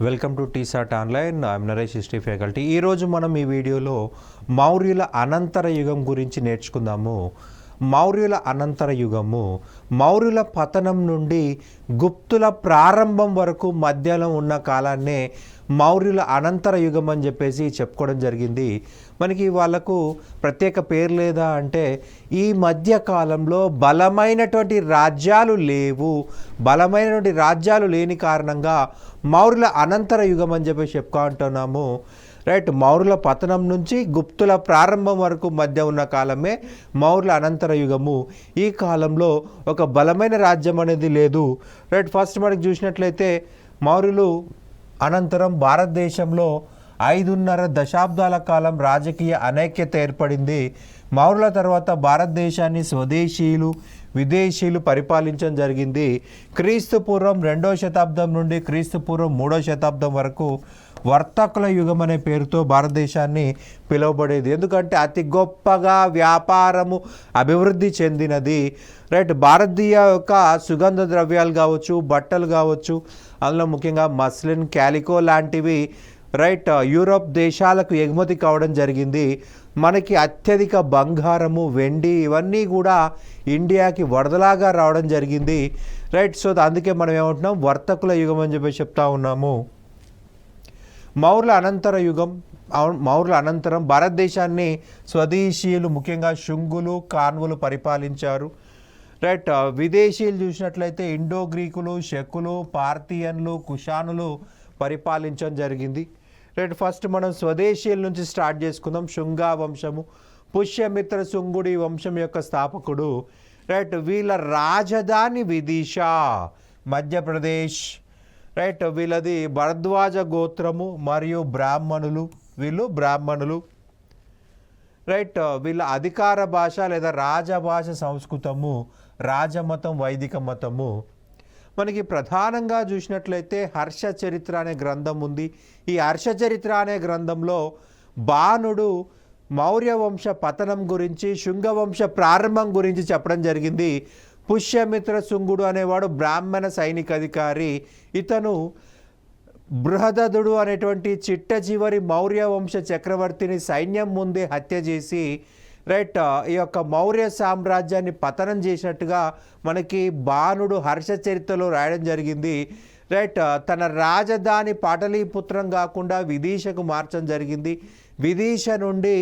Welcome to T-SAT online. I'm Naresh, history faculty. ఈరోజు మనం ఈ వీడియోలో మౌర్యుల అనంతర యుగం గురించి నేర్చుకుందాము. మౌర్యుల అనంతర యుగము మౌర్యుల పతనం నుండి గుప్తుల ప్రారంభం వరకు మధ్యలో ఉన్న కాలాన్నే మౌర్యుల అనంతర యుగం అని చెప్పేసి చెప్పుకోవడం జరిగింది. మనకి వాళ్ళకు ప్రత్యేక పేరు లేదా అంటే ఈ మధ్య కాలంలో బలమైనటువంటి రాజ్యాలు లేని కారణంగా మౌర్యుల అనంతర యుగం అని చెప్పేసి చెప్పుకుంటున్నాము. రైట్, మౌర్యుల పతనం నుంచి గుప్తుల ప్రారంభం వరకు మధ్య ఉన్న కాలమే మౌర్యుల అనంతర యుగము. ఈ కాలంలో ఒక బలమైన రాజ్యం అనేది లేదు. రైట్, ఫస్ట్ మనకి చూసినట్లయితే మౌర్యులు అనంతరం భారతదేశంలో 5.5 దశాబ్దాల కాలం రాజకీయ అనైక్యత ఏర్పడింది. మౌర్యుల తర్వాత భారతదేశాన్ని స్వదేశీయులు, విదేశీయులు పరిపాలించడం జరిగింది. క్రీస్తు పూర్వం 2వ శతాబ్దం నుండి క్రీస్తు పూర్వం 3వ శతాబ్దం వరకు వర్తకుల యుగం అనే పేరుతో భారతదేశాన్ని పిలువబడేది. ఎందుకంటే అతి గొప్పగా వ్యాపారము అభివృద్ధి చెందినది. రైట్, భారతీయ యొక్క సుగంధ ద్రవ్యాలు కావచ్చు, బట్టలు కావచ్చు, అందులో ముఖ్యంగా మస్లిన్, క్యాలికో లాంటివి రైట్ యూరోప్ దేశాలకు ఎగుమతి కావడం జరిగింది. మనకి అత్యధిక బంగారము, వెండి ఇవన్నీ కూడా ఇండియాకి వరదలాగా రావడం జరిగింది. రైట్, సో అందుకే మనం ఏమంటున్నాం, వర్తకుల యుగం అని చెప్పి చెప్తా ఉన్నాము. మౌర్యుల అనంతరం భారతదేశాన్ని స్వదేశీయులు ముఖ్యంగా శుంగులు, కాన్వులు పరిపాలించారు. రైట్, విదేశీయులు చూసినట్లయితే ఇండో గ్రీకులు, శకులు, పార్థియన్లు, కుషానులు పరిపాలించడం జరిగింది. రైట్, ఫస్ట్ మనం స్వదేశీయుల నుంచి స్టార్ట్ చేసుకుందాం. శుంగా వంశము, పుష్యమిత్ర శుంగుడి వంశం యొక్క స్థాపకుడు. రైట్, వీళ్ళ రాజధాని విదిష, మధ్యప్రదేశ్. రైట్, వీళ్ళది భరద్వాజ గోత్రము మరియు వీళ్ళు బ్రాహ్మణులు. రైట్, వీళ్ళ అధికార భాష లేదా రాజభాష సంస్కృతము, రాజమతం వైదిక మతము. మనకి ప్రధానంగా చూసినట్లయితే హర్ష చరిత్ర అనే గ్రంథం ఉంది. ఈ హర్ష చరిత్ర అనే గ్రంథంలో బాణుడు మౌర్య వంశ పతనం గురించి, శుంగవంశ ప్రారంభం గురించి చెప్పడం జరిగింది. పుష్యమిత్ర శుంగుడు అనేవాడు బ్రాహ్మణ సైనిక అధికారి. ఇతను బృహదదుడు అనేటువంటి చిట్ట చివరి మౌర్య వంశ చక్రవర్తిని సైన్యం ముందే హత్య చేసి రైట్ ఈ యొక్క మౌర్య సామ్రాజ్యాన్ని పతనం చేసినట్టుగా మనకి బాణుడు హర్ష చరిత్రలో రాయడం జరిగింది. రైట్, తన రాజధాని పాటలీపుత్రం కాకుండా విదిషకు మార్చడం జరిగింది. విదిష నుండి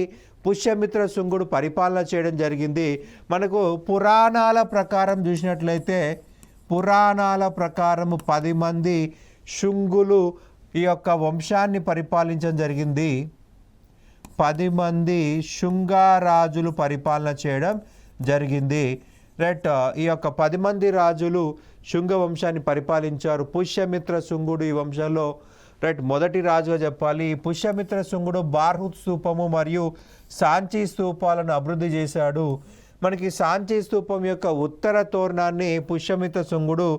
పుష్యమిత్ర శుంగుడు పరిపాలన చేయడం జరిగింది. మనకు పురాణాల ప్రకారం చూసినట్లయితే 10 మంది శుంగులు ఈ యొక్క వంశాన్ని పరిపాలించడం జరిగింది. 10 మంది శుంగారాజులు పరిపాలన చేయడం జరిగింది. రైట్, ఈ యొక్క 10 మంది రాజులు శుంగ వంశాన్ని పరిపాలించారు. పుష్యమిత్ర శుంగుడు ఈ వంశంలో రైట్ మొదటి రాజుగా చెప్పాలి. పుష్యమిత్ర శుంగుడు బార్హుత్ స్తూపము మరియు సాంచి స్తూపాలను అభివృద్ధి చేశాడు. మనకి సాంచి స్తూపం యొక్క ఉత్తర తోరణాన్ని పుష్యమిత్ర శుంగుడు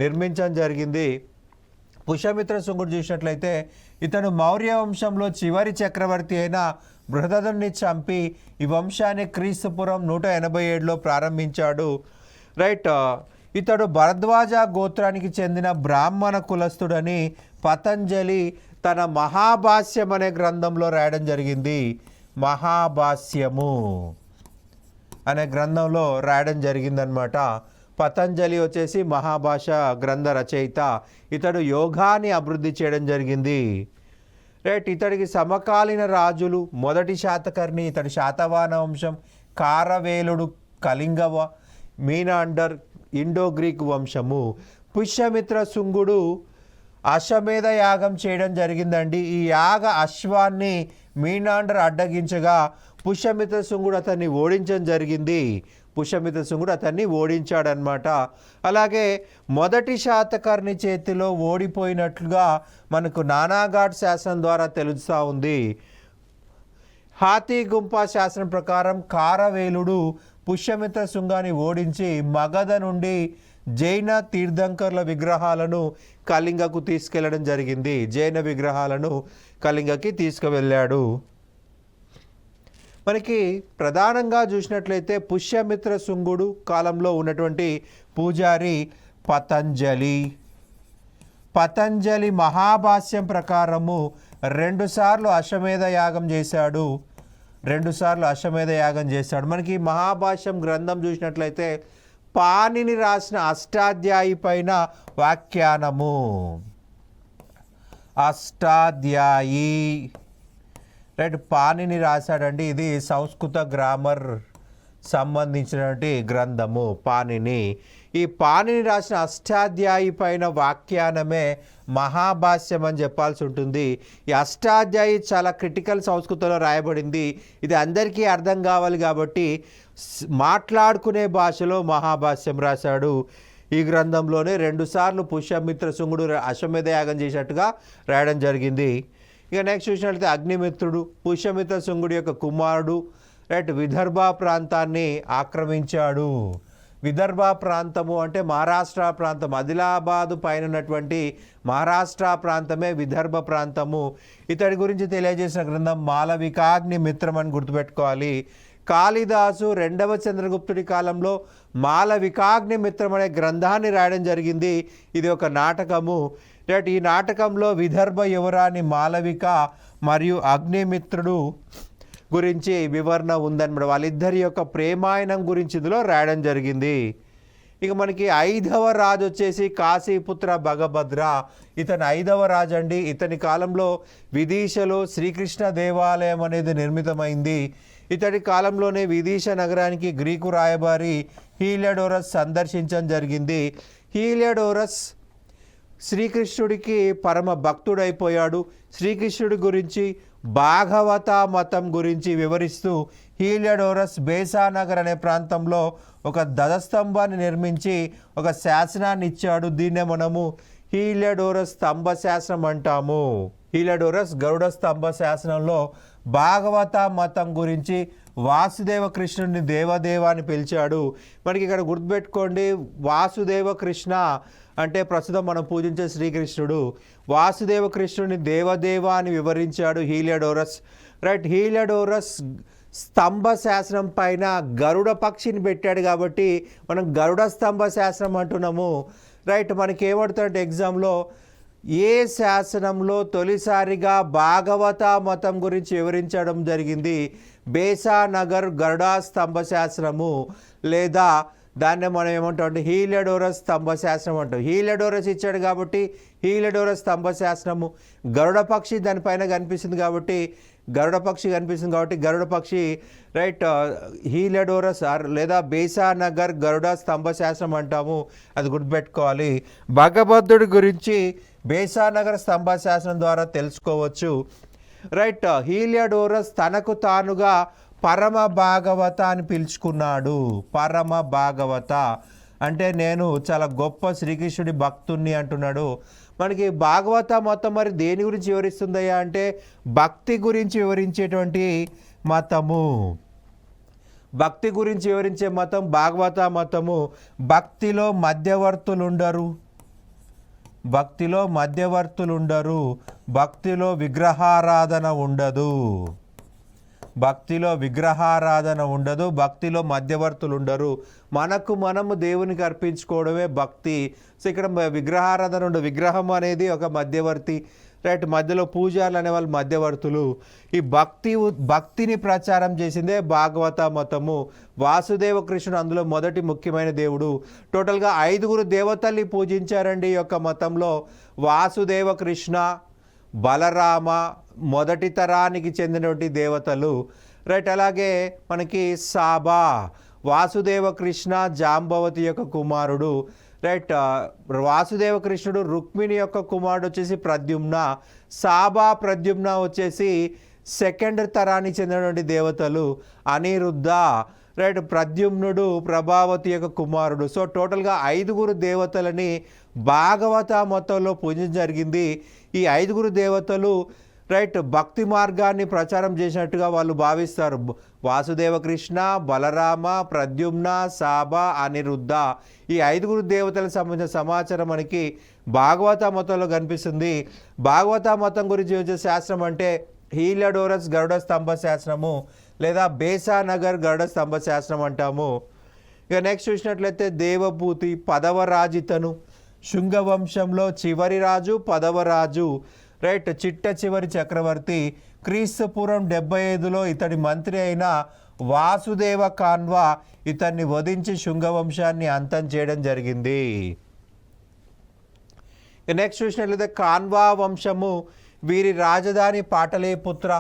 నిర్మించడం జరిగింది. పుష్యమిత్ర శుంగుడు చూసినట్లయితే ఇతను మౌర్య వంశంలో చివరి చక్రవర్తి అయిన బృహదదుని చంపి ఈ వంశాన్ని క్రీస్తుపురం 187లో ప్రారంభించాడు. రైట్, ఇతడు భరద్వాజ గోత్రానికి చెందిన బ్రాహ్మణ కులస్తుడని పతంజలి తన మహాభాష్యం అనే గ్రంథంలో రాయడం జరిగింది. మహాభాష్యము అనే గ్రంథంలో రాయడం జరిగిందనమాట. పతంజలి వచ్చేసి మహాభాష గ్రంథ రచయిత. ఇతడు యోగాన్ని అభివృద్ధి చేయడం జరిగింది. రైట్, ఇతడికి సమకాలీన రాజులు మొదటి శాతకర్ణి, ఇతడి శాతవాహన వంశం, కారవేలుడు కళింగవ, మీనాండర్ ఇండో గ్రీక్ వంశము. పుష్యమిత్ర శుంగుడు అశ్వమేధ యాగం చేయడం జరిగిందండి. ఈ యాగ అశ్వాన్ని మీనాండర్ అడ్డగించగా పుష్యమిత్ర శుంగుడు అతన్ని ఓడించడం జరిగింది. పుష్యమిత్ర శుంగుడు అతన్ని ఓడించాడనమాట. అలాగే మొదటి శాతకర్ణి చేతిలో ఓడిపోయినట్లుగా మనకు నానాఘాట్ శాసనం ద్వారా తెలుస్తూ ఉంది. హాతీ గుంప శాసనం ప్రకారం కారవేలుడు పుష్యమిత్ర శుంగాన్ని ఓడించి మగధ నుండి జైన తీర్థంకర్ల విగ్రహాలను కళింగకు తీసుకెళ్లడం జరిగింది. జైన విగ్రహాలను కళింగకి తీసుకువెళ్ళాడు. మనకి ప్రధానంగా చూసినట్లయితే పుష్యమిత్ర శుంగుడు కాలంలో ఉన్నటువంటి పూజారి పతంజలి. పతంజలి మహాభాష్యం ప్రకారము 2 సార్లు అశ్వమేధ యాగం చేశాడు. 2 సార్లు అశ్వమేధ యాగం చేశాడు. మనకి మహాభాష్యం గ్రంథం చూసినట్లయితే పాణిని రాసిన అష్టాధ్యాయి పైన వ్యాఖ్యానము. అష్టాధ్యాయి రైట్, పాణిని రాశాడండి. ఇది సంస్కృత గ్రామర్ సంబంధించినటువంటి గ్రంథము పాణిని. ఈ పాణిని రాసిన అష్టాధ్యాయి పైన వ్యాఖ్యానమే మహాభాష్యం అని చెప్పాల్సి ఉంటుంది. ఈ అష్టాధ్యాయి చాలా క్రిటికల్ సంస్కృతంలో రాయబడింది. ఇది అందరికీ అర్థం కావాలి కాబట్టి మాట్లాడుకునే భాషలో మహాభాష్యం రాశాడు. ఈ గ్రంథంలోనే 2 సార్లు పుష్యమిత్ర శుంగుడు అశ్వమేధ యాగం చేసినట్టుగా రాయడం జరిగింది. ఇక నెక్స్ట్ చూసినట్లయితే అగ్నిమిత్రుడు పుష్యమిత్ర శుంగుడి యొక్క కుమారుడు. రైట్, విదర్భ ప్రాంతాన్ని ఆక్రమించాడు. విదర్భ ప్రాంతము అంటే మహారాష్ట్ర ప్రాంతం, ఆదిలాబాదు పైన ఉన్నటువంటి మహారాష్ట్ర ప్రాంతమే విదర్భ ప్రాంతము. ఇతడి గురించి తెలియజేసిన గ్రంథం మాలవికాగ్ని మిత్రం అని గుర్తుపెట్టుకోవాలి. కాళిదాసు 2వ చంద్రగుప్తుడి కాలంలో మాలవికాగ్ని మిత్రం అనే గ్రంథాన్ని రాయడం జరిగింది. ఇది ఒక నాటకము. రైట్, ఈ నాటకంలో విదర్భ యువరాణి మాలవిక మరియు అగ్నిమిత్రుడు గురించి వివరణ ఉందన్నమాట. వాళ్ళిద్దరి యొక్క ప్రేమాయణం గురించి ఇందులో రాయడం జరిగింది. ఇక మనకి 5వ రాజు వచ్చేసి కాశీపుత్ర భగభద్ర. ఇతను 5వ రాజు అండి. ఇతని కాలంలో విదిశలో శ్రీకృష్ణ దేవాలయం అనేది నిర్మితమైంది. ఇతడి కాలంలోనే విదిశ నగరానికి గ్రీకు రాయబారి హీలియోడోరస్ సందర్శించడం జరిగింది. హీలియోడోరస్ శ్రీకృష్ణుడికి పరమ భక్తుడైపోయాడు. శ్రీకృష్ణుడి గురించి భాగవత మతం గురించి వివరిస్తూ హీలియోడోరస్ బేసానగర్ అనే ప్రాంతంలో ఒక ధ్వజస్తంభాన్ని నిర్మించి ఒక శాసనాన్ని ఇచ్చాడు. దీన్నే మనము హీలియోడోరస్ స్తంభ శాసనం అంటాము. హీలియోడోరస్ గరుడ స్తంభ శాసనంలో భాగవత మతం గురించి వాసుదేవ కృష్ణుడిని దేవదేవ అని పిలిచాడు. మనకి ఇక్కడ గుర్తుపెట్టుకోండి, వాసుదేవ కృష్ణ అంటే ప్రస్తుతం మనం పూజించే శ్రీకృష్ణుడు. వాసుదేవ కృష్ణుడిని దేవదేవ అని వివరించాడు హీలియోడోరస్. రైట్, హీలియోడోరస్ స్తంభ శాసనం పైన గరుడ పక్షిని పెట్టాడు కాబట్టి మనం గరుడ స్తంభ శాసనం అంటున్నాము. రైట్, మనకి ఏమడుతుందంటే ఎగ్జామ్లో ఏ శాసనంలో తొలిసారిగా భాగవత మతం గురించి వివరించడం జరిగింది? బేసానగర్ గరుడ స్తంభ శాసనము, లేదా దాన్ని మనం ఏమంటాం అంటే హీలియోడోరస్ స్తంభ శాసనం అంటాం. హీలియోడోరస్ ఇచ్చాడు కాబట్టి హీలియోడోరస్ స్తంభ శాసనము. గరుడ పక్షి దానిపైన కనిపిస్తుంది కాబట్టి గరుడ పక్షి రైట్, హీలియోడోరస్ లేదా బేసానగర్ గరుడ స్తంభ శాసనం అంటాము. అది గుర్తుపెట్టుకోవాలి. భగభద్రుడి గురించి బేసానగర్ స్తంభ శాసనం ద్వారా తెలుసుకోవచ్చు. రైట్, హీలియోడోరస్ తనకు తానుగా పరమ భాగవత అని పిలుచుకున్నాడు. పరమ భాగవత అంటే నేను చాలా గొప్ప శ్రీకృష్ణుడి భక్తుణ్ణి అంటున్నాడు. మనకి భాగవత మతం మరి దేని గురించి వివరిస్తుందయ్యా అంటే భక్తి గురించి వివరించేటువంటి మతము. భక్తి గురించి వివరించే మతం భాగవత మతము. భక్తిలో మధ్యవర్తులు ఉండరు. భక్తిలో విగ్రహారాధన ఉండదు. భక్తిలో మధ్యవర్తులు ఉండరు. మనము దేవునికి అర్పించుకోవడమే భక్తి. సో ఇక్కడ విగ్రహారాధన ఉండదు. విగ్రహం అనేది ఒక మధ్యవర్తి. రైట్, మధ్యలో పూజారులు అనేవాళ్ళు మధ్యవర్తులు. ఈ భక్తిని ప్రచారం చేసిందే భాగవత మతము. వాసుదేవ కృష్ణుడు అందులో మొదటి ముఖ్యమైన దేవుడు. టోటల్గా 5 దేవతల్ని పూజించారండి ఈ యొక్క మతంలో. వాసుదేవ కృష్ణ, బలరామ మొదటి తరానికి చెందినటువంటి దేవతలు. రైట్, అలాగే మనకి సాబా వాసుదేవ కృష్ణ జాంబవతి యొక్క కుమారుడు. రైట్, వాసుదేవ కృష్ణుడు రుక్మిణి యొక్క కుమారుడు వచ్చేసి ప్రద్యుమ్న. సాబా ప్రద్యుమ్న వచ్చేసి 2nd తరానికి చెందినటువంటి దేవతలు. అనిరుద్ధ రైట్, ప్రద్యుమ్నుడు ప్రభావతి యొక్క కుమారుడు. సో టోటల్గా 5 దేవతలని భాగవత మొత్తంలో పూజించడం జరిగింది. ఈ 5 దేవతలు రైట్ భక్తి మార్గాన్ని ప్రచారం చేసినట్టుగా వాళ్ళు భావిస్తారు. వాసుదేవ కృష్ణ, బలరామ, ప్రద్యుమ్న, సాబా, అనిరుద్ధ ఈ 5 దేవతలకు సంబంధించిన సమాచారం మనకి భాగవత మతంలో కనిపిస్తుంది. భాగవత మతం గురించి వచ్చే శాస్త్రం అంటే హీలియోడోరస్ గరుడ స్తంభ శాస్త్రము లేదా బేసానగర్ గరుడ స్తంభ శాస్త్రం అంటాము. ఇక నెక్స్ట్ చూసినట్లయితే దేవభూతి 10వ రాజితను. శుంగ వంశంలో చివరి రాజు 10వ రాజు, రైట్, చిట్ట చివరి చక్రవర్తి. క్రీస్తుపూర్వం 75లో ఇతడి మంత్రి అయిన వాసుదేవ కాన్వా ఇతన్ని వధించి శుంగ వంశాన్ని అంతం చేయడం జరిగింది. నెక్స్ట్ చూసినట్లయితే కాన్వా వంశము, వీరి రాజధాని పాటలీపుత్ర.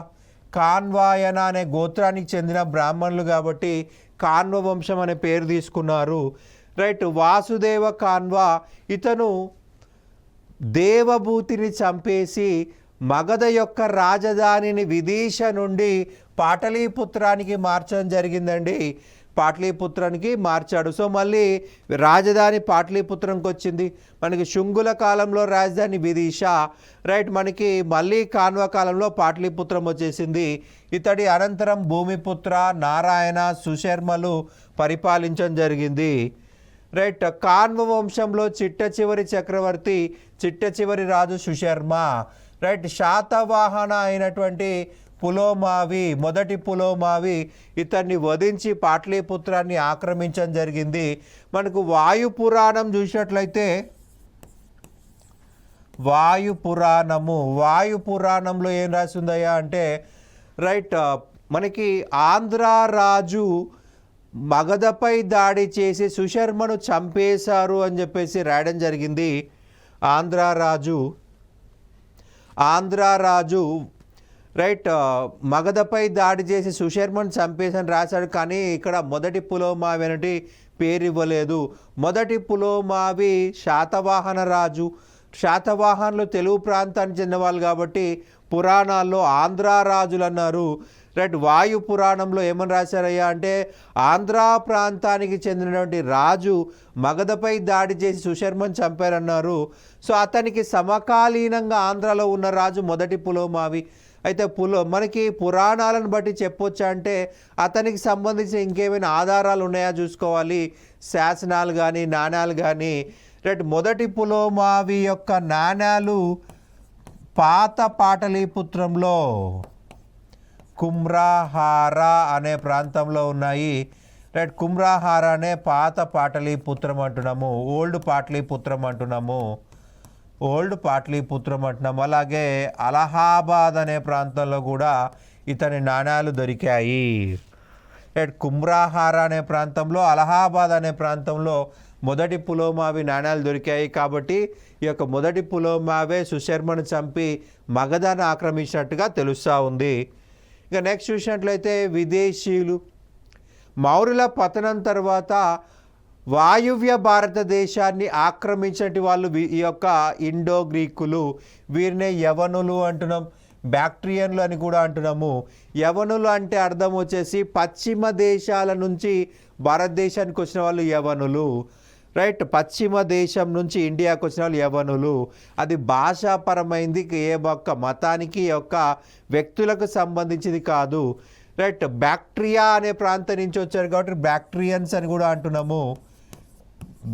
కాన్వాయన అనే గోత్రానికి చెందిన బ్రాహ్మణులు కాబట్టి కాన్వ వంశం అనే పేరు తీసుకున్నారు. రైట్, వాసుదేవ కాన్వా ఇతను దేవభూతిని చంపేసి మగధ యొక్క రాజధానిని విదిశ నుండి పాటలీపుత్రానికి మార్చడం జరిగిందండి. పాటలీపుత్రానికి మార్చాడు. సో మళ్ళీ రాజధాని పాటలీపుత్రంకి వచ్చింది. మనకి శుంగుల కాలంలో రాజధాని విదిశ, రైట్, మనకి మళ్ళీ కాన్వ కాలంలో పాటలీపుత్రం వచ్చేసింది. ఇతడి అనంతరం భూమిపుత్ర, నారాయణ, సుశర్మలు పరిపాలించడం జరిగింది. రైట్, కాన్వ వంశంలో చిట్ట చివరి చక్రవర్తి, చిట్ట చివరి రాజు సుశర్మ. రైట్, శాతవాహన అయినటువంటి పులోమావి, మొదటి పులోమావి ఇతన్ని వధించి పాటలీపుత్రాన్ని ఆక్రమించడం జరిగింది. మనకు వాయు పురాణం చూసినట్లయితే వాయు పురాణంలో ఏం రాసిందయ్యా అంటే, రైట్, మనకి ఆంధ్ర రాజు మగధపై దాడి చేసి సుశర్మను చంపేశారు అని చెప్పేసి రాయడం జరిగింది. ఆంధ్ర రాజు రైట్, మగధపై దాడి చేసి సుశర్మను చంపేసని రాశాడు. కానీ ఇక్కడ మొదటి పులోమావి అనేది పేరు ఇవ్వలేదు. మొదటి పులోమావి శాతవాహన రాజు. శాతవాహనులు తెలుగు ప్రాంతానికి చెందిన వాళ్ళు కాబట్టి పురాణాల్లో ఆంధ్ర రాజులు అన్నారు. రైట్, వాయు పురాణంలో ఏమని రాశారయ్యా అంటే, ఆంధ్ర ప్రాంతానికి చెందినటువంటి రాజు మగధపై దాడి చేసి సుశర్మను చంపారన్నారు. సో అతనికి సమకాలీనంగా ఆంధ్రాలో ఉన్న రాజు మొదటి పులోమావి. అయితే మనకి పురాణాలను బట్టి చెప్పొచ్చా అంటే, అతనికి సంబంధించిన ఇంకేమైనా ఆధారాలు ఉన్నాయా చూసుకోవాలి, శాసనాలు కానీ నాణ్యాలు కానీ. రైట్, మొదటి పులోమావి యొక్క నాణ్యాలు పాత పాటలీపుత్రంలో కుమ్రాహార అనే ప్రాంతంలో ఉన్నాయి. రైట్, కుమ్రాహార అనే పాత పాటలీపుత్రం అంటున్నాము, ఓల్డ్ పాటలీపుత్రం అంటున్నాము. అలాగే అలహాబాద్ అనే ప్రాంతంలో కూడా ఇతని నాణ్యాలు దొరికాయి. రైట్, కుమ్రాహార అనే ప్రాంతంలో, అలహాబాద్ అనే ప్రాంతంలో మొదటి పులోమావి నాణ్యాలు దొరికాయి. కాబట్టి ఈ యొక్క మొదటి పులోమావే సుశర్మను చంపి మగధను ఆక్రమించినట్టుగా తెలుస్తూ ఉంది. ఇక నెక్స్ట్ చూసినట్లయితే విదేశీయులు. మౌర్యుల పతనం తర్వాత వాయువ్య భారతదేశాన్ని ఆక్రమించినటువంటి వాళ్ళు ఈ యొక్క ఇండో గ్రీకులు. వీరినే యవనులు అంటున్నాం, బ్యాక్ట్రియన్లు అని కూడా అంటున్నాము. యవనులు అంటే అర్థం వచ్చేసి పశ్చిమ దేశాల నుంచి భారతదేశానికి వచ్చిన వాళ్ళు యవనులు. రైట్, పశ్చిమ దేశం నుంచి ఇండియాకు వచ్చిన వాళ్ళు యవనులు. అది భాషాపరమైంది, ఏ ఒక్క మతానికి యొక్క వ్యక్తులకు సంబంధించింది కాదు. రైట్, బ్యాక్ట్రియా అనే ప్రాంతం నుంచి వచ్చారు కాబట్టి బ్యాక్ట్రియన్స్ అని కూడా అంటున్నాము.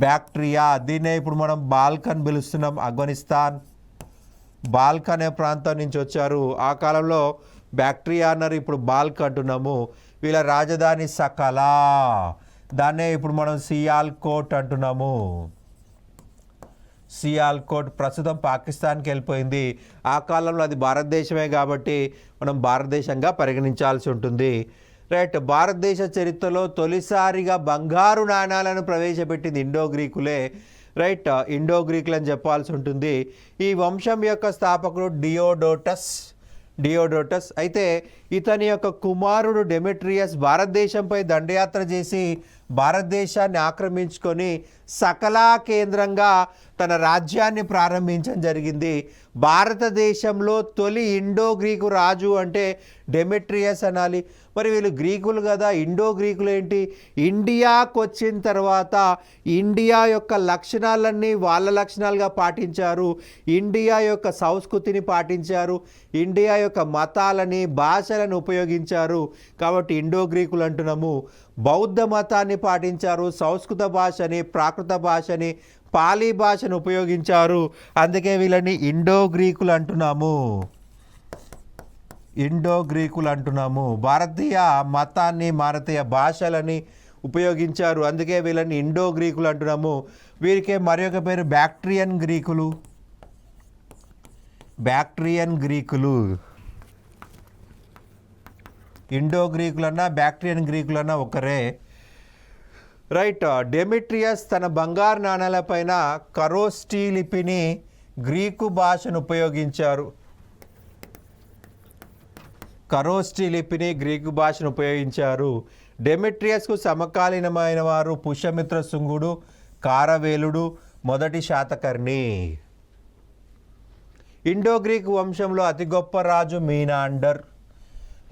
బ్యాక్ట్రియా, దీన్నే ఇప్పుడు మనం బాల్కన్ పిలుస్తున్నాం. ఆఫ్ఘనిస్తాన్ బాల్క్ అనే ప్రాంతం నుంచి వచ్చారు. ఆ కాలంలో బ్యాక్ట్రియా అన్నారు, ఇప్పుడు బాల్క్ అంటున్నాము. వీళ్ళ రాజధాని సకలా, దాన్నే ఇప్పుడు మనం సియాల్కోట్ అంటున్నాము. సియాల్కోట్ ప్రస్తుతం పాకిస్తాన్కి వెళ్ళిపోయింది. ఆ కాలంలో అది భారతదేశమే కాబట్టి మనం భారతదేశంగా పరిగణించాల్సి ఉంటుంది. రైట్, భారతదేశ చరిత్రలో తొలిసారిగా బంగారు నాణాలను ప్రవేశపెట్టింది ఇండో గ్రీకులే. రైట్, ఇండో గ్రీకులు అని చెప్పాల్సి ఉంటుంది. ఈ వంశం యొక్క స్థాపకుడు డియోడోటస్. అయితే ఇతని యొక్క కుమారుడు డెమెట్రియస్ భారతదేశంపై దండయాత్ర చేసి భారతదేశాన్ని ఆక్రమించుకొని సకలా కేంద్రంగా తన రాజ్యాన్ని ప్రారంభించడం జరిగింది. భారతదేశంలో తొలి ఇండో గ్రీకు రాజు అంటే డెమెట్రియస్ అనాలి. మరి వీళ్ళు గ్రీకులు కదా, ఇండో గ్రీకులు ఏంటి? ఇండియాకు వచ్చిన తర్వాత ఇండియా యొక్క లక్షణాలన్నీ వాళ్ళ లక్షణాలుగా పాటించారు. ఇండియా యొక్క సంస్కృతిని పాటించారు. ఇండియా యొక్క మతాలని, భాషలను ఉపయోగించారు. కాబట్టి ఇండో గ్రీకులు అంటున్నాము. బౌద్ధ మతాన్ని పాటించారు. సంస్కృత భాషని, ప్రాకృత భాషని, పాలీ భాషను ఉపయోగించారు. అందుకే వీళ్ళని ఇండో గ్రీకులు అంటున్నాము. భారతీయ మతాన్ని, భారతీయ భాషలని ఉపయోగించారు. అందుకే వీళ్ళని ఇండో గ్రీకులు అంటున్నాము. వీరికే మరి ఒక పేరు బ్యాక్ట్రియన్ గ్రీకులు. బ్యాక్ట్రియన్ గ్రీకులు, ఇండో గ్రీకులన్నా బ్యాక్ట్రియన్ గ్రీకులన్నా ఒకరే. రైట్. డెమిట్రియస్ తన బంగారు నాణాలపైన కరోస్టీ లిపిని గ్రీకు భాషను ఉపయోగించారు. కరోస్టీ లిపిని గ్రీకు భాషను ఉపయోగించారు. డెమిట్రియస్కు సమకాలీనమైన వారు పుష్యమిత్ర శుంగుడు, కారవేలుడు, మొదటి శాతకర్ణి. ఇండో గ్రీక్ వంశంలో అతి గొప్ప రాజు మీనాండర్.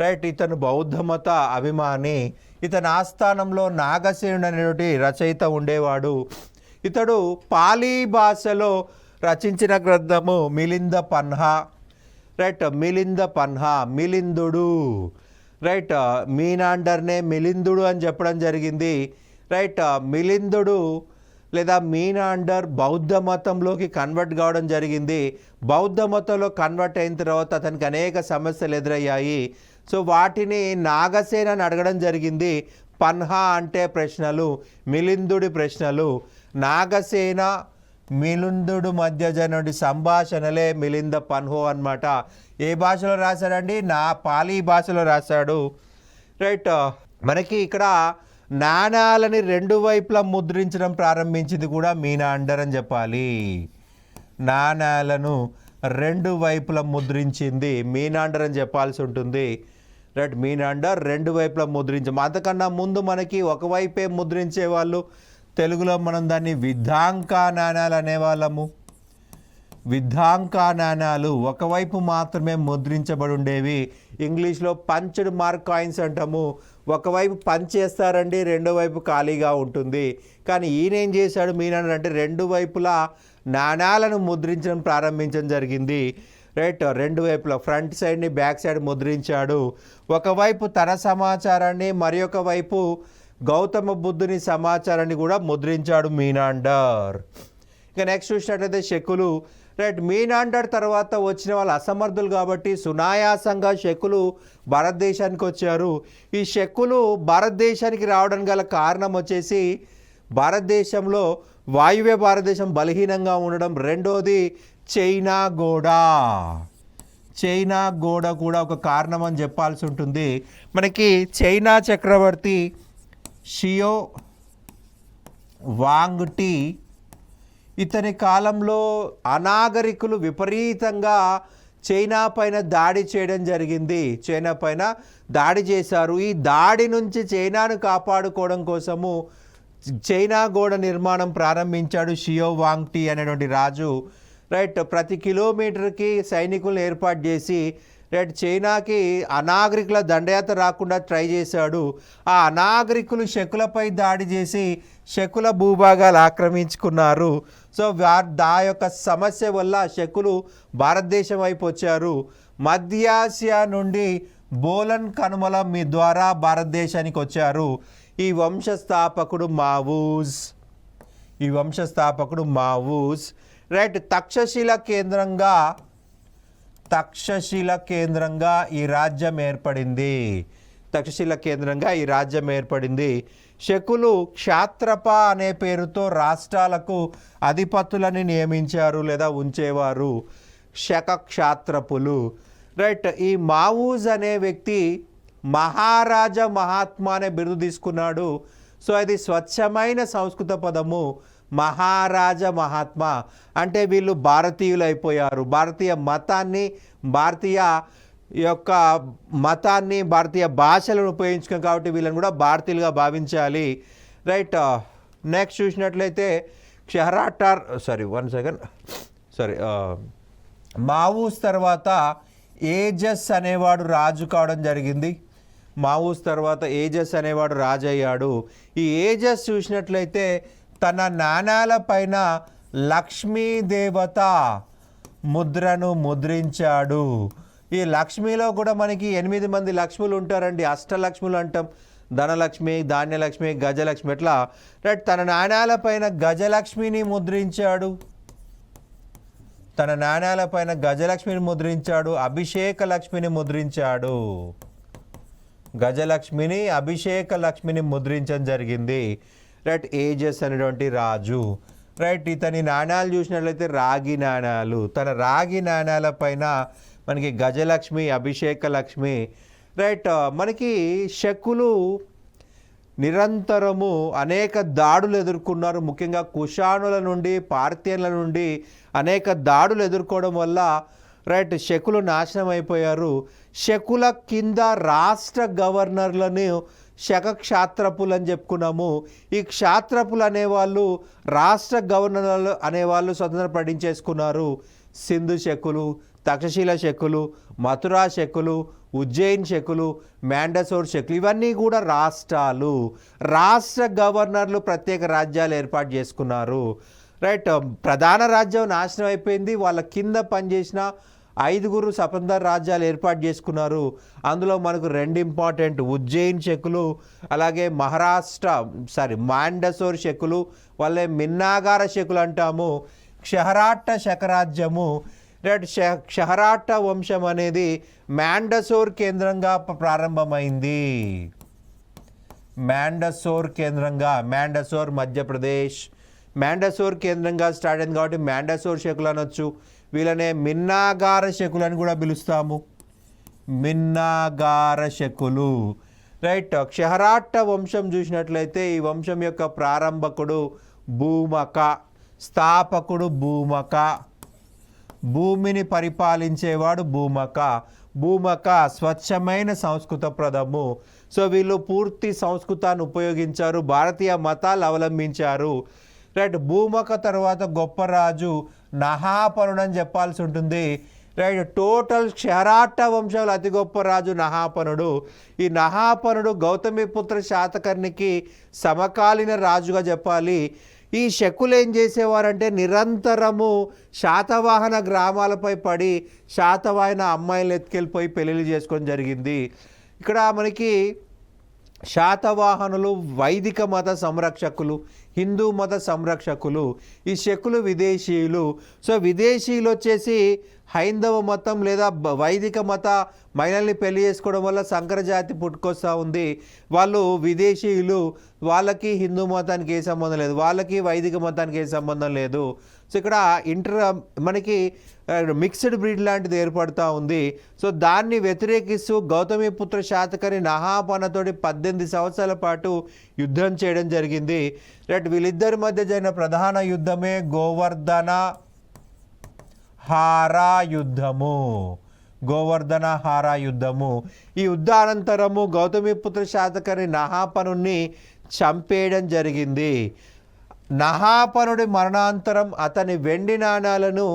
రైట్. ఇతను బౌద్ధ మత అభిమాని. ఇతని ఆస్థానంలో నాగసేనుడు అనేటువంటి రచయిత ఉండేవాడు. ఇతడు పాలీ భాషలో రచించిన గ్రంథము మిలింద పన్హా. రైట్. మిలింద పన్హా, మిలిందుడు. రైట్. మీనాండర్నే మిలిందుడు అని చెప్పడం జరిగింది. రైట్. మిలిందుడు లేదా మీనాండర్ బౌద్ధ మతంలోకి కన్వర్ట్ కావడం జరిగింది. బౌద్ధ మతంలో కన్వర్ట్ అయిన తర్వాత అతనికి అనేక సమస్యలు ఎదురయ్యాయి. సో వాటిని నాగసేనని అడగడం జరిగింది. పన్హా అంటే ప్రశ్నలు, మిలిందుడి ప్రశ్నలు. నాగసేన మిలిందుడు మధ్య జరిగిన సంభాషణలే మిలింద పన్హో అన్నమాట. ఏ భాషలో రాశాడండి? పాలీ భాషలో రాశాడు. రైట్. మనకి ఇక్కడ నాణాలని రెండు వైపులా ముద్రించడం ప్రారంభించింది కూడా మీనాండర్ అని చెప్పాలి. నాణాలను రెండు వైపులా ముద్రించింది మీనాండర్ అని చెప్పాల్సి ఉంటుంది. రైట్. మీనాండర్ రెండు వైపులా ముద్రించాం. అంతకన్నా ముందు మనకి ఒకవైపే ముద్రించే వాళ్ళు, తెలుగులో మనం దాన్ని విద్ధాంక నాణాలు అనేవాళ్ళము. విద్ధాంక నాణాలు ఒకవైపు మాత్రమే ముద్రించబడి ఉండేవి. ఇంగ్లీష్లో పంచ్డ్ మార్క్ కాయిన్స్ అంటాము. ఒకవైపు పంచ్ చేస్తారండి, రెండో వైపు ఖాళీగా ఉంటుంది. కానీ ఈయన ఏం చేశాడు మీనాండర్ అంటే రెండు వైపులా నాణాలను ముద్రించడం ప్రారంభించడం జరిగింది. రైట్. రెండు వైపులా ఫ్రంట్ సైడ్ని బ్యాక్ సైడ్ ముద్రించాడు. ఒకవైపు తన సమాచారాన్ని, మరి ఒక వైపు గౌతమ బుద్ధుని సమాచారాన్ని కూడా ముద్రించాడు మీనాండర్. ఇక నెక్స్ట్ చూసినట్లయితే శకులు. రైట్. మీనాండర్ తర్వాత వచ్చిన వాళ్ళు అసమర్థులు కాబట్టి సునాయాసంగా శకులు భారతదేశానికి వచ్చారు. ఈ శకులు భారతదేశానికి రావడానికి గల కారణం వచ్చేసి భారతదేశంలో వాయువ్య భారతదేశం బలహీనంగా ఉండడం, రెండోది చైనా గోడ. చైనా గోడ కూడా ఒక కారణం అని చెప్పాల్సి ఉంటుంది. మనకి చైనా చక్రవర్తి షియో వాంగ్టీ, ఇతని కాలంలో అనాగరికులు విపరీతంగా చైనా పైన దాడి చేయడం జరిగింది. చైనా పైన దాడి చేశారు. ఈ దాడి నుంచి చైనాను కాపాడుకోవడం కోసము చైనా గోడ నిర్మాణం ప్రారంభించాడు షియో వాంగ్టీ అనేటువంటి రాజు. రైట్. ప్రతి కిలోమీటర్కి సైనికులను ఏర్పాటు చేసి రైట్ చైనాకి అనాగరికుల దండయాత్ర రాకుండా ట్రై చేశాడు. ఆ అనాగరికులు శకులపై దాడి చేసి శకుల భూభాగాలు ఆక్రమించుకున్నారు. సో ఆ యొక్క సమస్య వల్ల శకులు భారతదేశం వైపు వచ్చారు. మధ్యాసియా నుండి బోలన్ కనుమల మీ ద్వారా భారతదేశానికి వచ్చారు. ఈ వంశస్థాపకుడు మావూజ్. ఈ వంశస్థాపకుడు మావూజ్. రైట్. తక్షశిల కేంద్రంగా ఈ రాజ్యం ఏర్పడింది. తక్షశిల కేంద్రంగా ఈ రాజ్యం ఏర్పడింది. శకులు క్షాత్రప అనే పేరుతో రాష్ట్రాలకు అధిపతులని నియమించారు లేదా ఉంచేవారు. శక క్షాత్రపులు. రైట్. ఈ మావూజ్ అనే వ్యక్తి మహారాజా మహాత్మా అనే బిరుదు తీసుకున్నాడు. సో అది స్వచ్ఛమైన సంస్కృత పదము. మహారాజా మహాత్మా అంటే వీళ్ళు భారతీయులు అయిపోయారు. భారతీయ మతాన్ని, భారతీయ భారతీయ భాషలను ఉపయోగించుకున్నాం కాబట్టి వీళ్ళని కూడా భారతీయులుగా భావించాలి. రైట్. నెక్స్ట్ చూసినట్లయితే మావూస్ తర్వాత ఏజస్ అనేవాడు రాజు కావడం జరిగింది. మావూస్ తర్వాత ఏజస్ అనేవాడు రాజు అయ్యాడు. ఈ ఏజస్ చూసినట్లయితే తన నాణాల పైన లక్ష్మీదేవత ముద్రను ముద్రించాడు. ఈ లక్ష్మిలో కూడా మనకి 8 మంది లక్ష్ములు ఉంటారండి. అష్టలక్ష్ములు అంటాం. ధనలక్ష్మి, ధాన్యలక్ష్మి, గజలక్ష్మి ఎట్లా. రైట్. తన నాణాల పైన గజలక్ష్మిని ముద్రించాడు. తన నాణాల పైన గజలక్ష్మిని ముద్రించాడు. అభిషేక లక్ష్మిని ముద్రించాడు. గజలక్ష్మిని, అభిషేక లక్ష్మిని ముద్రించడం జరిగింది. రైట్, ఏజస్ అనేటువంటి రాజు. రైట్, ఇతని నాణ్యాలు చూసినట్లయితే రాగి నాణ్యాలు. తన రాగి నాణ్యాల పైన మనకి గజలక్ష్మి, అభిషేక లక్ష్మి. రైట్, మనకి శకులు నిరంతరము అనేక దాడులు ఎదుర్కొన్నారు. ముఖ్యంగా కుషాణుల నుండి, పార్థియన్ల నుండి అనేక దాడులు ఎదుర్కోవడం వల్ల రైట్ శకులు నాశనం అయిపోయారు. శకుల కింద రాష్ట్ర గవర్నర్లను శక క్షాత్రపులు అని చెప్పుకున్నాము. ఈ క్షాత్రపులు అనేవాళ్ళు రాష్ట్ర గవర్నర్లు అనేవాళ్ళు స్వతంత్ర ప్రకటించేసుకున్నారు. సింధు శకులు, తక్షశిల శకులు, మథురా శకులు, ఉజ్జయిన్ శకులు, మ్యాండసోర్ శకులు, ఇవన్నీ కూడా రాష్ట్రాలు. రాష్ట్ర గవర్నర్లు ప్రత్యేక రాజ్యాలు ఏర్పాటు చేసుకున్నారు. రైట్, ప్రధాన రాజ్యం నాశనం అయిపోయింది. వాళ్ళ కింద పనిచేసిన 5 స్వతంత్ర రాజ్యాలు ఏర్పాటు చేసుకున్నారు. అందులో మనకు 2 ఇంపార్టెంట్, ఉజ్జయిన్ శకులు, అలాగే మ్యాండసోర్ శకులు, వాళ్ళే మిన్నాగార శకులు అంటాము. క్షహరాట్ట శకరాజ్యము. రైట్, క్షహరాట్ట వంశం అనేది మ్యాండసోర్ కేంద్రంగా ప్రారంభమైంది. మ్యాండసోర్ కేంద్రంగా, మ్యాండసోర్ మధ్యప్రదేశ్, మ్యాండసోర్ కేంద్రంగా స్టార్ట్ అయింది కాబట్టి మ్యాండసోర్ శకులు అనొచ్చు. వీళ్ళనే మిన్నాగార శకులు అని కూడా పిలుస్తాము. మిన్నాగార శకులు. రైట్, క్షహరాట్ట వంశం చూసినట్లయితే ఈ వంశం యొక్క ప్రారంభకుడు భూమక, స్థాపకుడు భూమక, భూమిని పరిపాలించేవాడు భూమక. భూమక స్వచ్ఛమైన సంస్కృత ప్రథము. సో వీళ్ళు పూర్తి సంస్కృతాన్ని ఉపయోగించారు, భారతీయ మతాలు అవలంబించారు. రైట్, భూమక తర్వాత గొప్ప రాజు నహాపనుడు అని చెప్పాల్సి ఉంటుంది. రైట్, టోటల్ క్షహరాట్ట వంశంలో అతి గొప్ప రాజు నహాపనుడు. ఈ నహాపనుడు గౌతమిపుత్ర శాతకర్ణికి సమకాలీన రాజుగా చెప్పాలి. ఈ శకులు ఏం చేసేవారంటే నిరంతరము శాతవాహన గ్రామాలపై పడి శాతవాహన అమ్మాయిలు ఎత్తుకెళ్ళిపోయి పెళ్ళిళ్ళు చేసుకోవడం జరిగింది. ఇక్కడ మనకి శాతవాహనులు వైదిక మత సంరక్షకులు, హిందూ మత సంరక్షకులు. ఈ శకులు విదేశీయులు. సో విదేశీయులు వచ్చేసి హైందవ మతం లేదా వైదిక మత మహిళల్ని పెళ్లి చేసుకోవడం వల్ల సంకరజాతి పుట్టుకొస్తూ ఉంది. వాళ్ళు విదేశీయులు, వాళ్ళకి హిందూ మతానికి ఏ సంబంధం లేదు, వాళ్ళకి వైదిక మతానికి ఏ సంబంధం లేదు. సో ఇక్కడ మనకి మిక్స్డ్ బ్రీడ్ లాంటిది ఏర్పడుతూ ఉంది. సో దాన్ని వ్యతిరేకిస్తూ గౌతమిపుత్ర శాతకర్ణి నహాపనతోటి 18 సంవత్సరాల పాటు యుద్ధం చేయడం జరిగింది. రైట్, వీళ్ళిద్దరి మధ్య జరిగిన ప్రధాన యుద్ధమే గోవర్ధన హారా యుద్ధము. గోవర్ధన హారా యుద్ధము. ఈ యుద్ధానంతరము గౌతమిపుత్ర శాతకర్ణి నహాపనుని చంపేయడం జరిగింది. నహాపనుడి మరణాంతరం అతని వెండి నాణాలను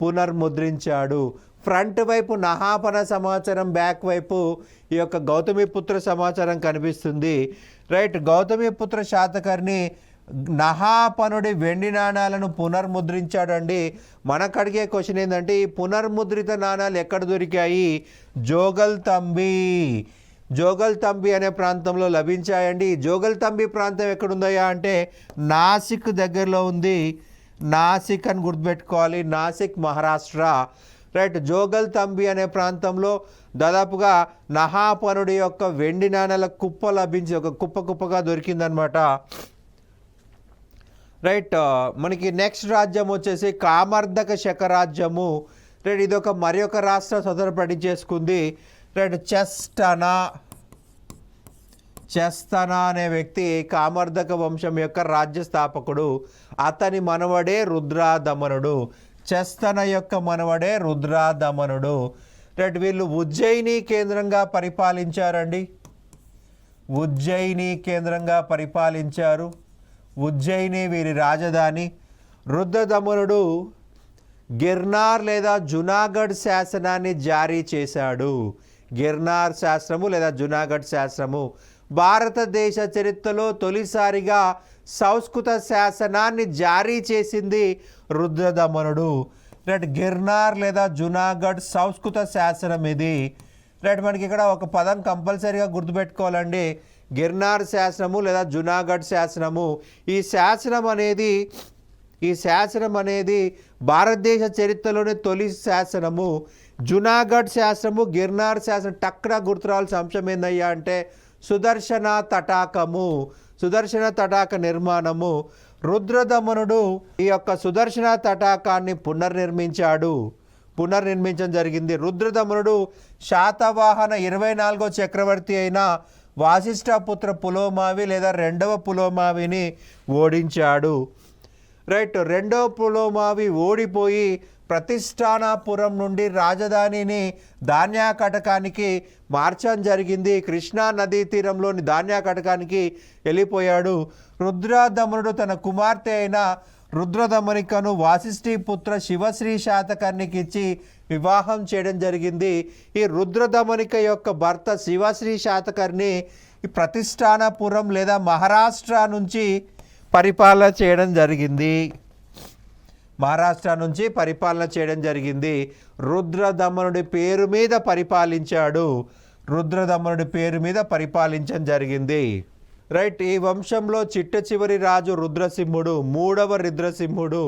పునర్ముద్రించాడు. ఫ్రంట్ వైపు నహాపన సమాచారం, బ్యాక్ వైపు ఈ యొక్క గౌతమిపుత్ర సమాచారం కనిపిస్తుంది. రైట్, గౌతమిపుత్ర శాతకర్ణి నహాపనుడి వెండి నాణాలను పునర్ముద్రించాడండి. మనకు అడిగే క్వశ్చన్ ఏంటంటే ఈ పునర్ముద్రిత నాణాలు ఎక్కడ దొరికాయి? జోగల్ తంబి అనే ప్రాంతంలో లభించాయండి. జోగల్ తంబి ప్రాంతం ఎక్కడుందయా అంటే నాసిక్ దగ్గరలో ఉంది. నాసిక్ అని గుర్తుపెట్టుకోవాలి, నాసిక్ మహారాష్ట్ర. రైట్, జోగల్ తంబి అనే ప్రాంతంలో దాదాపుగా నహాపనుడి యొక్క వెండి నాణాల కుప్ప లభించి ఒక కుప్పగా దొరికిందనమాట. రైట్, మనకి నెక్స్ట్ రాజ్యం వచ్చేసి కామర్దక శక రాజ్యము. రైట్, ఇది ఒక మరి ఒక రాష్ట్రం స్వతంత్ర ప్రకటించేసుకుంది. రైట్, చెస్తనా అనే వ్యక్తి కామర్దక వంశం యొక్క రాజ్య స్థాపకుడు. అతని మనవడే రుద్రాదమనుడు. చెస్తన యొక్క మనవడే రుద్రాదమనుడు. రైట్, వీళ్ళు ఉజ్జయిని కేంద్రంగా పరిపాలించారండి. ఉజ్జయిని కేంద్రంగా పరిపాలించారు. ఉజ్జయిని వీరి రాజధాని. రుద్రదమనుడు గిర్నార్ లేదా జునాగఢ్ శాసనాన్ని జారీ చేశాడు. గిర్నార్ శాస్త్రము లేదా జునాగఢ్ శాస్త్రము భారతదేశ చరిత్రలో తొలిసారిగా సంస్కృత శాసనాన్ని జారీ చేసింది రుద్రదమనుడు. రైట్, గిర్నార్ లేదా జునాగఢ్ సంస్కృత శాసనం ఇది. రైట్, మనకి ఇక్కడ ఒక పదం కంపల్సరీగా గుర్తుపెట్టుకోవాలండి, గిర్నార్ శాసనము లేదా జునాగఢ్ శాసనము. ఈ శాసనం అనేది భారతదేశ చరిత్రలోని తొలి శాసనము. జునాగఢ్ శాసనము, గిర్నార్ శాసనం టక్రా గుర్తురావాల్సిన అంశం ఏందయ్యా అంటే సుదర్శన తటాకము, సుదర్శన తటాక నిర్మాణము. రుద్రదమనుడు ఈ యొక్క సుదర్శన తటాకాన్ని పునర్నిర్మించడం జరిగింది. రుద్రదమనుడు శాతవాహన 24వ చక్రవర్తి అయిన వాసిష్ఠపుత్ర పులోమావి లేదా రెండవ పులోమావిని ఓడించాడు. రైట్, రెండవ పులోమావి ఓడిపోయి ప్రతిష్టానాపురం నుండి రాజధానిని ధాన్యాకటకానికి మార్చడం జరిగింది. కృష్ణా నదీ తీరంలోని ధాన్యాకటకానికి వెళ్ళిపోయాడు. రుద్రదమనుడు తన కుమార్తె అయిన రుద్రదమనికను వాసిష్ఠీపుత్ర శివశ్రీ శాతకర్ణికి ఇచ్చి వివాహం చేయడం జరిగింది. ఈ రుద్రదమనిక యొక్క భర్త శివశ్రీ శాతకర్ణి ఈ ప్రతిష్టానపురం లేదా మహారాష్ట్ర నుంచి పరిపాలన చేయడం జరిగింది. రుద్రదమనుడి పేరు మీద పరిపాలించడం జరిగింది. రైట్, ఈ వంశంలో చిట్ట చివరి రాజు రుద్రసింహుడు, మూడవ రుద్రసింహుడు.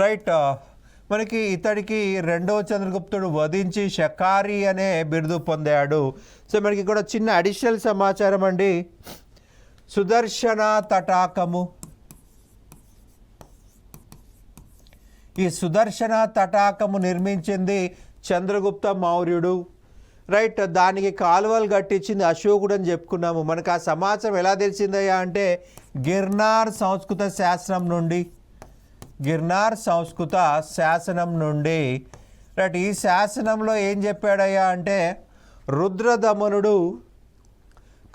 రైట్, మనకి ఇతడికి రెండవ చంద్రగుప్తుడు వధించి షకారి అనే బిరుదు పొందాడు. సో మనకి ఇక్కడ చిన్న అడిషనల్ సమాచారం అండి. సుదర్శన తటాకము, ఈ సుదర్శన తటాకము నిర్మించింది చంద్రగుప్త మౌర్యుడు. రైట్, దానికి కాలువలు కట్టించింది అశోకుడు అని చెప్పుకున్నాము. మనకు ఆ సమాచారం ఎలా తెలిసిందయ్యా అంటే గిర్నార్ సంస్కృత శాసనం నుండి. రైట్, ఈ శాసనంలో ఏం చెప్పాడయ్యా అంటే రుద్రదమనుడు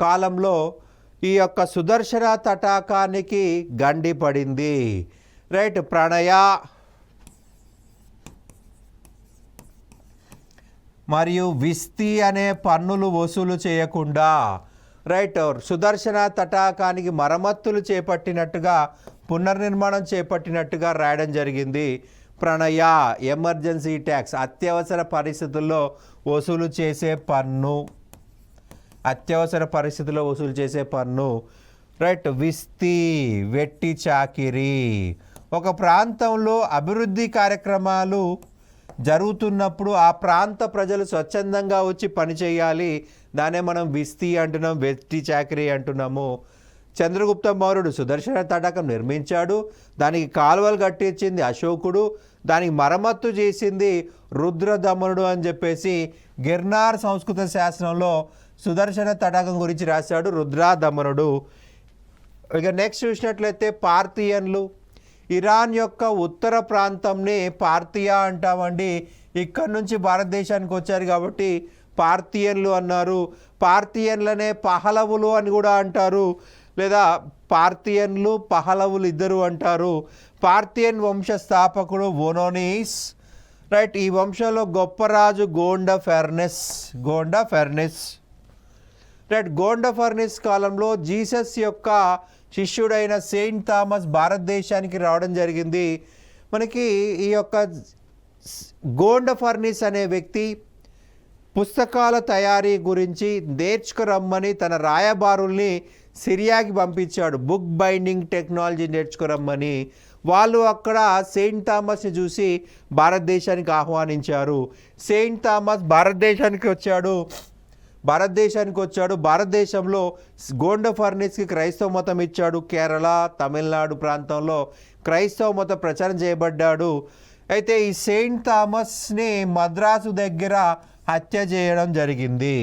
కాలంలో ఈ యొక్క సుదర్శన తటాకానికి గండి పడింది. రైట్, ప్రణయ మరియు విస్తి అనే పన్నులు వసూలు చేయకుండా రైట్ సుదర్శన తటాకానికి మరమ్మతులు చేపట్టినట్టుగా, పునర్నిర్మాణం చేపట్టినట్టుగా రాయడం జరిగింది. ప్రణయ ఎమర్జెన్సీ ట్యాక్స్, అత్యవసర పరిస్థితుల్లో వసూలు చేసే పన్ను. రైట్, విస్తి వెట్టి చాకిరి, ఒక ప్రాంతంలో అభివృద్ధి కార్యక్రమాలు జరుగుతున్నప్పుడు ఆ ప్రాంత ప్రజలు స్వచ్ఛందంగా వచ్చి పని చేయాలి, దాన్నే మనం విస్తి అంటున్నాం, వెట్టి చాకరీ అంటున్నాము. చంద్రగుప్త మౌర్యుడు సుదర్శన తటాకం నిర్మించాడు, దానికి కాలువలు కట్టించింది అశోకుడు, దానికి మరమ్మత్తు చేసింది రుద్రదమనుడు అని చెప్పేసి గిర్నార్ సంస్కృత శాసనంలో సుదర్శన తటాకం గురించి రాశాడు రుద్రదమనుడు. ఇక నెక్స్ట్ చూసినట్లయితే పార్థియన్లు, ఇరాన్ యొక్క ఉత్తర ప్రాంతంని పార్థియా అంటామండి. ఇక్కడ నుంచి భారతదేశానికి వచ్చారు కాబట్టి పార్థియన్లు అన్నారు. పార్థియన్లనే పహలవులు అని కూడా అంటారు, లేదా పార్థియన్లు పహలవులు ఇద్దరు అంటారు. పార్థియన్ వంశ స్థాపకుడు వోనోనిస్. రైట్, ఈ వంశంలో గొప్ప రాజు Gondophares. Right, Gondophares కాలంలో జీసస్ యొక్క శిష్యుడైన సెయింట్ థామస్ భారతదేశానికి రావడం జరిగింది. మనకి ఈ యొక్క గోండ ఫెర్నెస్ అనే వ్యక్తి పుస్తకాల తయారీ గురించి నేర్చుకురమ్మని తన రాయబారుల్ని సిరియాకి పంపించాడు. బుక్ బైండింగ్ టెక్నాలజీ నేర్చుకురమ్మని. వాళ్ళు అక్కడ సెయింట్ థామస్ని చూసి భారతదేశానికి ఆహ్వానించారు. సెయింట్ థామస్ భారతదేశానికి వచ్చాడు. భారతదేశంలో గోండ ఫెర్నెస్కి క్రైస్తవ మతం ఇచ్చాడు. కేరళ, తమిళనాడు ప్రాంతంలో క్రైస్తవ మత ప్రచారం చేయబడ్డాడు. అయితే ఈ సెయింట్ థామస్ని మద్రాసు దగ్గర హత్య చేయడం జరిగింది.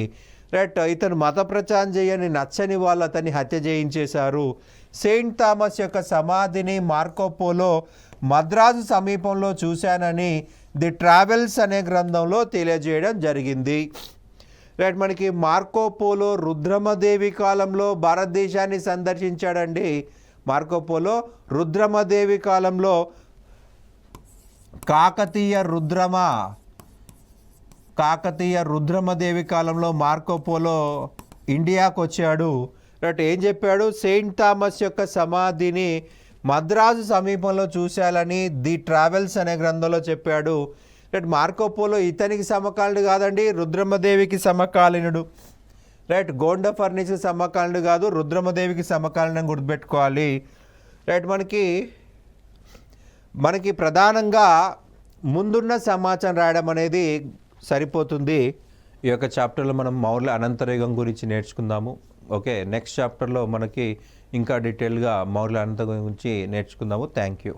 రైట్, ఇతను మత ప్రచారం చేయని నచ్చని వాళ్ళు అతన్ని హత్య చేయించేశారు. సెయింట్ థామస్ యొక్క సమాధిని మార్కోపోలో మద్రాసు సమీపంలో చూశానని ది ట్రావెల్స్ అనే గ్రంథంలో తెలియజేయడం జరిగింది. రైట్, మనకి మార్కోపోలో రుద్రమదేవి కాలంలో భారతదేశాన్ని సందర్శించాడండి. మార్కోపోలో రుద్రమదేవి కాలంలో కాకతీయ రుద్రమదేవి కాలంలో మార్కోపోలో ఇండియాకు వచ్చాడు. రైట్, ఏం చెప్పాడు? సెయింట్ థామస్ యొక్క సమాధిని మద్రాసు సమీపంలో చూశాలని ది ట్రావెల్స్ అనే గ్రంథంలో చెప్పాడు. రైట్, మార్కోపోలో ఇతనికి సమకాలీనుడు కాదండి, రుద్రమదేవికి సమకాలీనుడు. రైట్, గోండ ఫెర్నెస్కి సమకాలీనుడు కాదు, రుద్రమదేవికి సమకాలీనం గుర్తుపెట్టుకోవాలి. రైట్, మనకి ప్రధానంగా ముందున్న సమాచారం రాయడం అనేది సరిపోతుంది. ఈ యొక్క చాప్టర్లో మనం మౌర్య అనంతయుగం గురించి నేర్చుకుందాము. ఓకే, నెక్స్ట్ చాప్టర్లో మనకి ఇంకా డీటెయిల్గా మౌర్య అనంతయుగం గురించి నేర్చుకుందాము. Thank you.